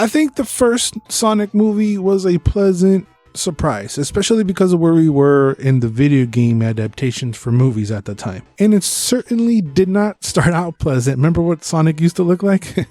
I think the first Sonic movie was a pleasant surprise, especially because of where we were in the video game adaptations for movies at the time. And it certainly did not start out pleasant. Remember what Sonic used to look like?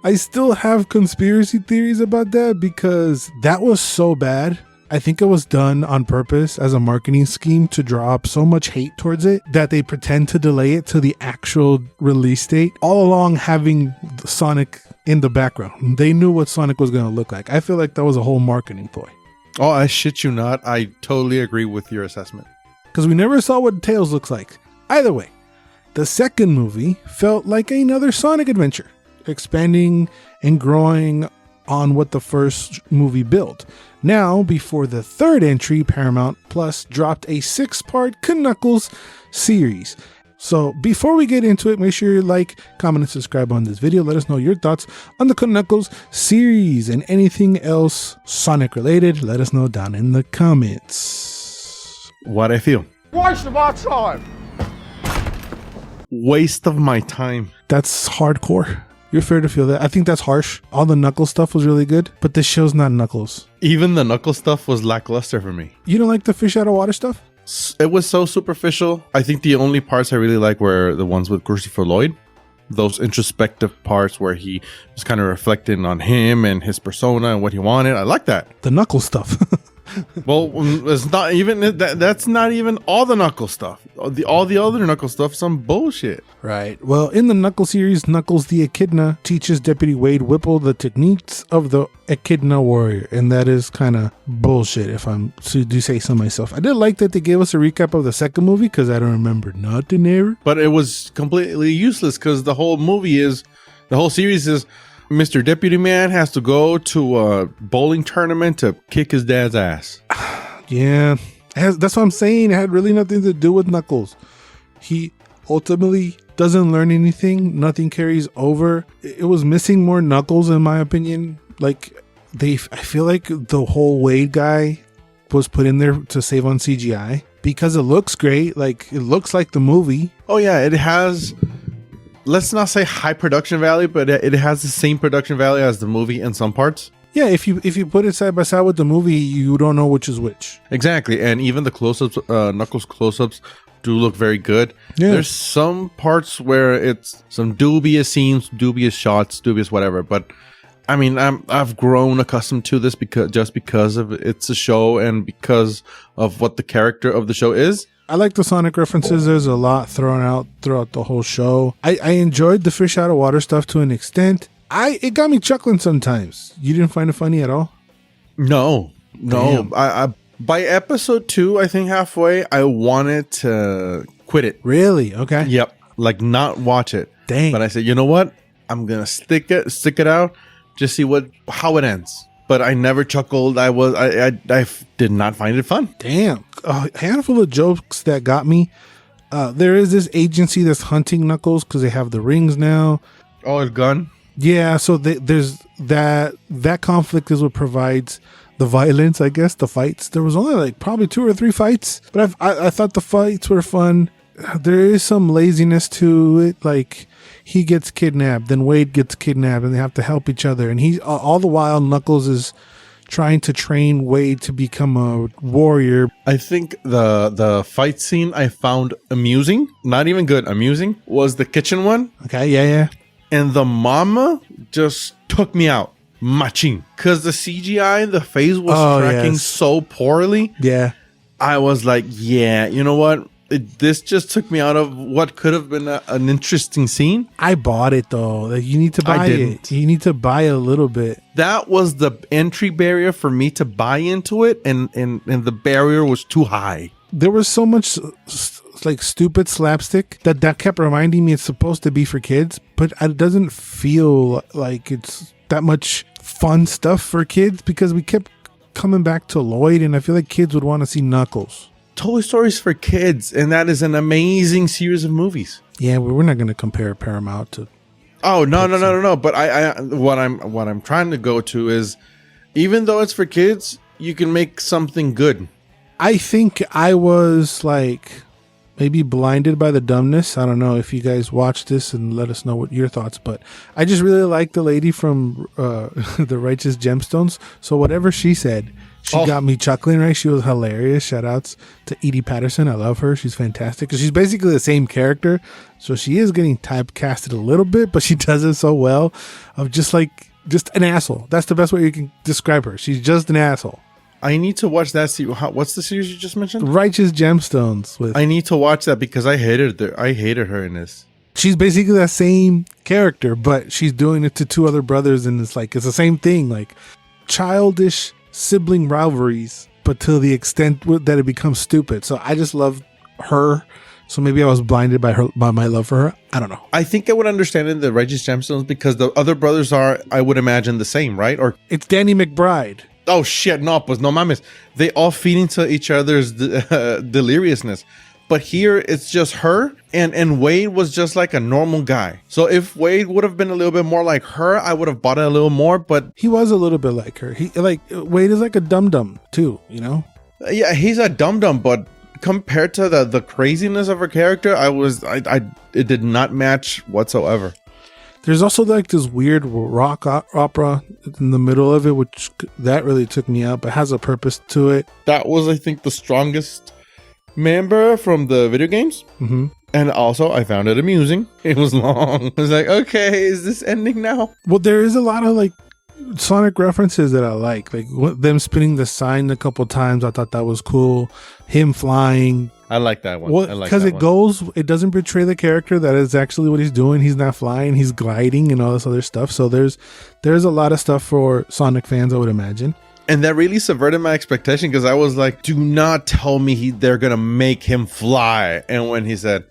I still have conspiracy theories about that because that was so bad. I think it was done on purpose as a marketing scheme to draw up so much hate towards it that they pretend to delay it to the actual release date, all along having Sonic in the background. They knew what Sonic was going to look like. I feel like that was a whole marketing ploy. Oh, I shit you not. I totally agree with your assessment. Because we never saw what Tails looks like. Either way, the second movie felt like another Sonic adventure, expanding and growing on what the first movie built. Now, before the third entry, Paramount Plus dropped a 6-part Knuckles series. So before we get into it, make sure you like, comment, and subscribe on this video. Let us know your thoughts on the Knuckles series and anything else Sonic related. Let us know down in the comments. What I feel. Waste of our time. Waste of my time. That's hardcore. You're fair to feel that. I think that's harsh. All the Knuckles stuff was really good, but this show's not Knuckles. Even the Knuckles stuff was lackluster for me. You don't like the fish out of water stuff? It was so superficial. I think the only parts I really like were the ones with Christopher Lloyd. Those introspective parts where he was kind of reflecting on him and his persona and what he wanted. I like that. The Knuckles stuff. Well, it's not even that's not even all the Knuckles stuff. All the other Knuckles stuff, some bullshit. Right. Well, in the Knuckles series, Knuckles the Echidna teaches Deputy Wade Whipple the techniques of the Echidna warrior, and that is kind of bullshit if I'm to do say so myself. I did like that they gave us a recap of the second movie because I don't remember nothing there. But it was completely useless because the whole series is Mr. Deputy Man has to go to a bowling tournament to kick his dad's ass. Yeah, that's what I'm saying. It had really nothing to do with Knuckles. He ultimately doesn't learn anything. Nothing carries over. It was missing more Knuckles, in my opinion. Like, I feel like the whole Wade guy was put in there to save on CGI because it looks great. Like, it looks like the movie. Oh, yeah, it has... Let's not say high production value, but it has the same production value as the movie in some parts. Yeah, if you put it side by side with the movie, you don't know which is which. Exactly, and even the close-ups, Knuckles close-ups, do look very good. Yeah. There's some parts where it's some dubious scenes, dubious shots, dubious whatever. But I mean, I've grown accustomed to this because of it's a show and because of what the character of the show is. I like the Sonic references. There's a lot thrown out throughout the whole show. I enjoyed the fish out of water stuff to an extent. It got me chuckling sometimes. You didn't find it funny at all? No. I by episode 2, I think halfway, I wanted to quit it. Really? Okay. Yep. Like not watch it. Dang. But I said, you know what? I'm gonna stick it out, just see how it ends. But I never chuckled. I did not find it fun. Damn. A handful of jokes that got me. There is this agency that's hunting Knuckles because they have the rings now. Oh, a gun? Yeah, so there's that conflict is what provides the violence, I guess, the fights. There was only like probably 2 or 3 fights, but I thought the fights were fun. There is some laziness to it, like he gets kidnapped, then Wade gets kidnapped, and they have to help each other. And he all the while Knuckles is trying to train Wade to become a warrior. I think the fight scene I found amusing, not even good, amusing, was the kitchen one. Okay, yeah. And the mama just took me out. Machine. Because the CGI, the face was tracking so poorly. Yeah. I was like, yeah, you know what? This just took me out of what could have been an interesting scene. I bought it though. Like, you need to buy it. You need to buy a little bit. That was the entry barrier for me to buy into it, and the barrier was too high. There was so much like stupid slapstick that kept reminding me it's supposed to be for kids, but it doesn't feel like it's that much fun stuff for kids because we kept coming back to Lloyd, and I feel like kids would want to see Knuckles. Toy Story's for kids, and that is an amazing series of movies. Yeah, we're not going to compare Paramount to. Oh no! But I what I'm trying to go to is, even though it's for kids, you can make something good. I think I was like maybe blinded by the dumbness. I don't know if you guys watch this and let us know what your thoughts, but I just really like the lady from the Righteous Gemstones. So whatever she said, she got me chuckling, right? She was hilarious. Shout outs to Edie Patterson. I love her. She's fantastic because she's basically the same character. So she is getting typecasted a little bit, but she does it so well of just an asshole. That's the best way you can describe her. She's just an asshole. I need to watch that series. What's the series you just mentioned? Righteous Gemstones. I need to watch that because I hated her in this. She's basically that same character, but she's doing it to two other brothers, and it's the same thing, like childish sibling rivalries, but to the extent that it becomes stupid. So I just love her. So maybe I was blinded by my love for her. I don't know. I think I would understand in the Righteous Gemstones because the other brothers are, I would imagine, the same, right? Or it's Danny McBride. Oh shit, no, pues no mames. They all feed into each other's deliriousness. But here it's just her and Wade was just like a normal guy. So if Wade would have been a little bit more like her, I would have bought it a little more, but he was a little bit like her. Wade is like a dum-dum too, you know? Yeah, he's a dum-dum, but compared to the craziness of her character, it did not match whatsoever. There's also like this weird rock opera in the middle of it, which that really took me out, but has a purpose to it. That was, I think, the strongest member from the video games. Mm-hmm. And also, I found it amusing. It was long. I was like, okay, is this ending now? Well, there is a lot of like Sonic references that I like them spinning the sign a couple times. I thought that was cool. Him flying. I like that one. Well, because it doesn't betray the character that is actually what he's doing. He's not flying, he's gliding and all this other stuff. So there's a lot of stuff for Sonic fans, I would imagine. And that really subverted my expectation because I was like, do not tell me they're going to make him fly. And when he said,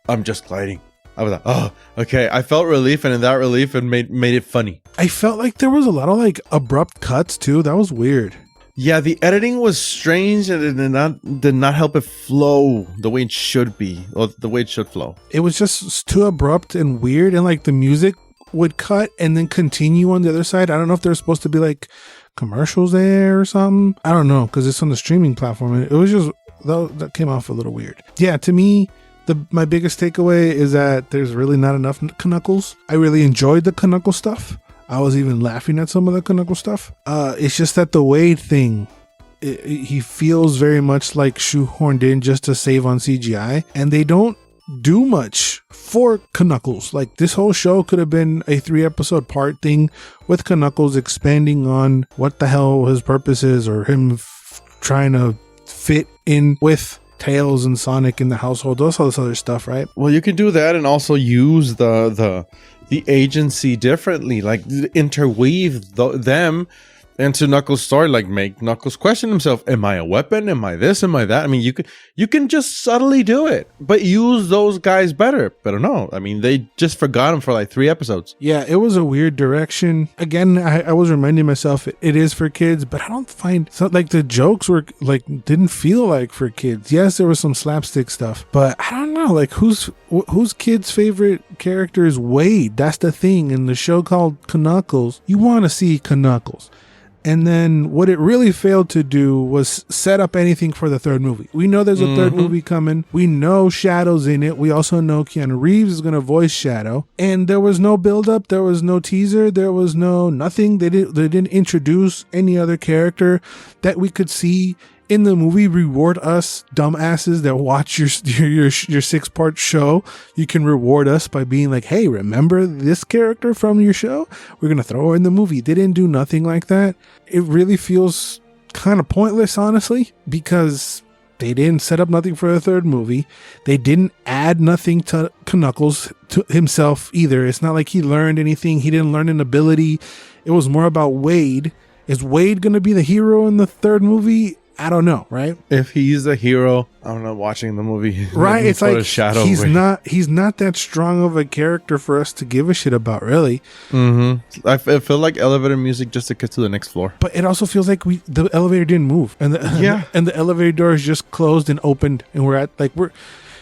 I'm just gliding, I was like, oh, okay. I felt relief, and in that relief, it made it funny. I felt like there was a lot of like abrupt cuts too. That was weird. Yeah, the editing was strange, and it did not help it flow the way it should be, or the way it should flow. It was just too abrupt and weird, and like the music would cut and then continue on the other side. I don't know if there's supposed to be like commercials there or something. I don't know, because it's on the streaming platform. It was just that came off a little weird. Yeah, to me, my biggest takeaway is that there's really not enough Knuckles. I really enjoyed the Knuckles stuff. I was even laughing at some of the Knuckles stuff. It's just that the Wade thing, he feels very much like shoehorned in just to save on CGI, and they don't do much for Knuckles. Like, this whole show could have been a 3-episode part thing with Knuckles expanding on what the hell his purpose is, or him trying to fit in with Tails and Sonic in the household, all this other stuff, right? Well, you can do that and also use the agency differently, like interweave them into Knuckles' story, like make Knuckles question himself: am I a weapon? Am I this? Am I that? I mean, you can just subtly do it, but use those guys better. But no, I mean, they just forgot him for like 3 episodes. Yeah, it was a weird direction. Again, I was reminding myself it is for kids, but I don't find like the jokes were like didn't feel like for kids. Yes, there was some slapstick stuff, but I don't know, like who's kid's favorite character is Wade. That's the thing. In the show called Knuckles, you want to see Knuckles. And then what it really failed to do was set up anything for the third movie. We know there's a third movie coming. We know Shadow's in it. We also know Keanu Reeves is going to voice Shadow. And there was no build-up. There was no teaser. There was no nothing. They didn't introduce any other character that we could see in the movie. Reward us dumbasses that watch your 6-part show. You can reward us by being like, hey, remember this character from your show? We're going to throw her in the movie. They didn't do nothing like that. It really feels kind of pointless, honestly, because they didn't set up nothing for the third movie. They didn't add nothing to Knuckles to himself either. It's not like he learned anything. He didn't learn an ability. It was more about Wade. Is Wade going to be the hero in the third movie? I don't know, right? If he's a hero, I'm not watching the movie. Right? It's like he's not that strong of a character for us to give a shit about, really. Mm-hmm. I feel like elevator music just to get to the next floor. But it also feels like the elevator didn't move, and the elevator door is just closed and opened, and we're.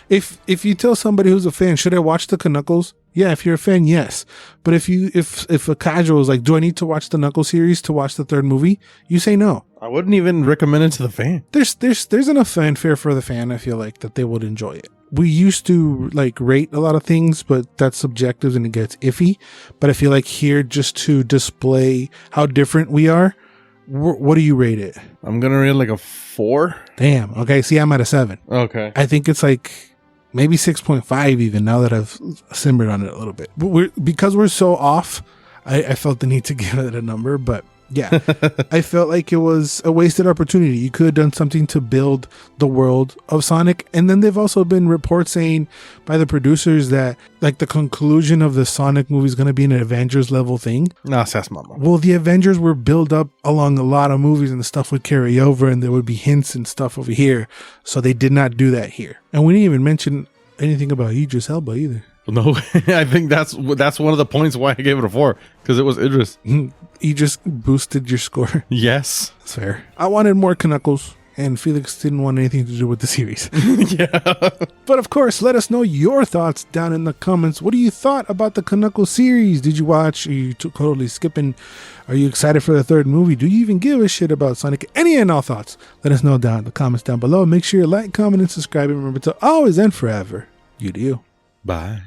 If you tell somebody who's a fan, should I watch the Knuckles? Yeah, if you're a fan, yes. But if a casual is like, do I need to watch the Knuckles series to watch the third movie? You say no. I wouldn't even recommend it to the fan. There's enough fanfare for the fan, I feel like, that they would enjoy it. we used to like rate a lot of things, but that's subjective and it gets iffy. But I feel like here, just to display how different we are, what do you rate it? I'm gonna rate it like a 4. Damn. Okay. See, I'm at a 7. Okay. I think it's like maybe 6.5 even now that I've simmered on it a little bit. But because we're so off, I felt the need to give it a number, but yeah, I felt like it was a wasted opportunity. You could have done something to build the world of Sonic. And then they've also been reports saying by the producers that like the conclusion of the Sonic movie is going to be an Avengers level thing. Nah, sass mama. Well, the Avengers were built up along a lot of movies and the stuff would carry over and there would be hints and stuff over here. So they did not do that here. And we didn't even mention anything about Idris Elba either. No, I think that's one of the points why I gave it a 4, because it was Idris. You just boosted your score. Yes. That's fair. I wanted more Knuckles, and Felix didn't want anything to do with the series. Yeah. But of course, let us know your thoughts down in the comments. What do you thought about the Knuckles series? Did you watch? Are you totally skipping? Are you excited for the third movie? Do you even give a shit about Sonic? Any and all thoughts? Let us know down in the comments down below. Make sure you like, comment, and subscribe. And remember to always and forever, you do you. Bye.